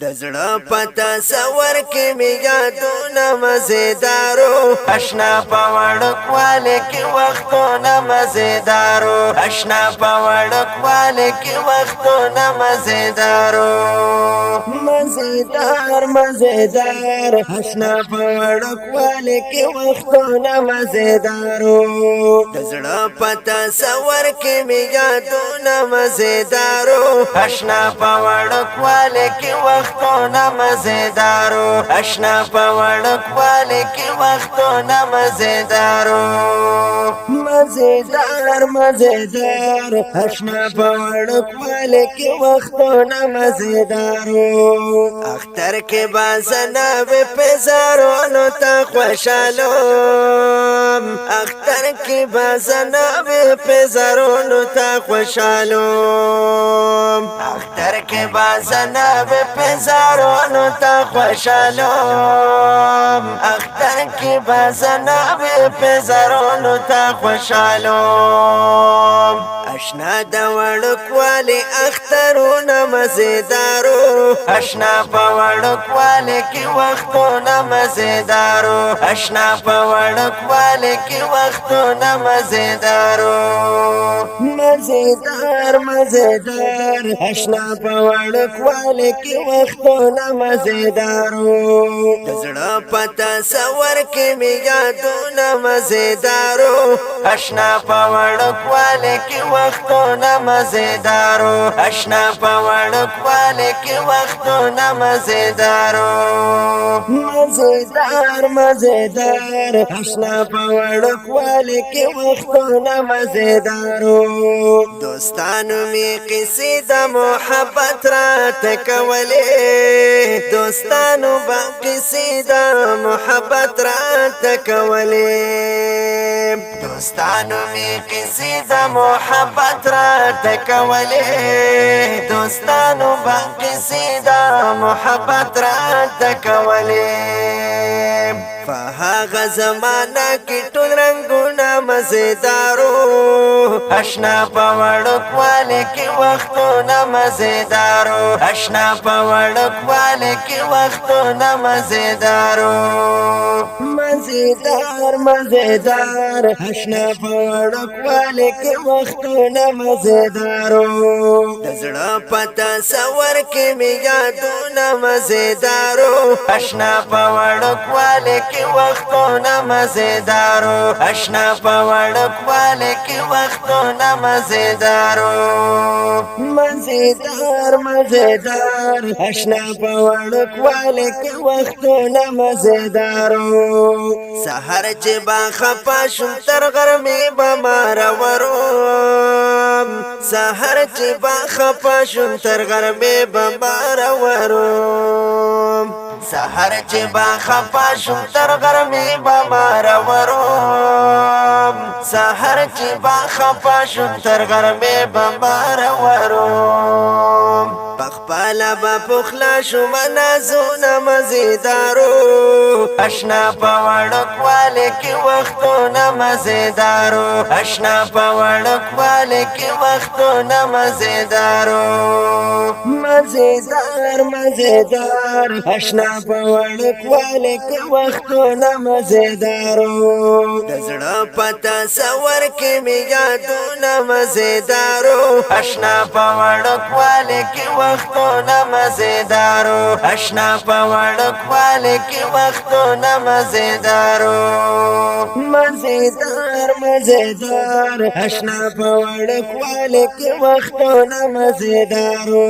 دزړه پتا سور کې می یادونه مزیدارو آشنا په وړکواله کې وختونه مزیدارو آشنا په وړکواله کې وختونه مزیدارو مزیدار آشنا په وړکواله کې وختونه مزیدارو دزړه پتا سور کې می یادونه مزیدارو آشنا په وړکواله کې وختونه مزیدارو آشنا په وړکواله کې وختونه مزیدارو مزیدار آشنا په وړکواله کې وختونه مزیدارو اختر کې بازنه به پزارونو ته خوشالو اختر کې بازنه به پزارونو ته خوشالو اختر کې بازنه به پزارونو ته خوشالو اختر کې بازنه به پزارونو ته خوشالو آشنا د وړکواله اخترونه مزیدارو آشنا په وړکواله کې وختونه مزیدارو آشنا په وړکواله کې وختونه مزیدارو مزیدار آشنا په وړکواله کې وختونه مزیدارو دزړه پتا سور کې می یادونه مزیدارو آشنا په وړکواله کې وختونه مزیدارو آشنا په وړکواله کې وختونه مزیدارو مزیدار آشنا په وړکواله کې وختونه مزیدارو دوستانو می قصې د محبت را تکولې دوستانو با قصې د محبت را تکولې دوستانو می قصې د محبت را تکولې دوستانو با قصې د محبت را تکولې فهغه زمانہ کې ټول رنگونه مزیدارو آشنا په وړکواله کې وختونه مزیدارو آشنا په وړکواله کې وختونه مزیدارو مزیدار آشنا په وړکواله کې وختونه مزیدارو دزړه پتا سور کې می یادونه مزیدارو آشنا په وړکواله کې وختونه مزیدارو آشنا په وړکواله کې وختونه مزیدارو مزیدار آشنا په وړکواله کې وختونه مزیدارو سحر چې با خپا شم تر غرمې به مارورو سحر چې با خپا شم تر غرمې به مارورو سحر چې با خپا شم تر غرمې به مارورو سحر چې با خپا شم تر غرمې به مارورو پخپالا با پخلا شو منازونه مزیدارو آشنا په وړکواله کې وختونه مزیدارو آشنا په وړکواله کې وختونه مزیدارو مزیدار آشنا په وړکواله کې وختونه مزیدارو دزړه پتا سور کې می یادونه مزیدارو آشنا په وړکواله کې وختونه مزیدارو آشنا په وړکواله کې وختونه مزیدارو مزیدار آشنا په وړکواله کې وختونه مزیدارو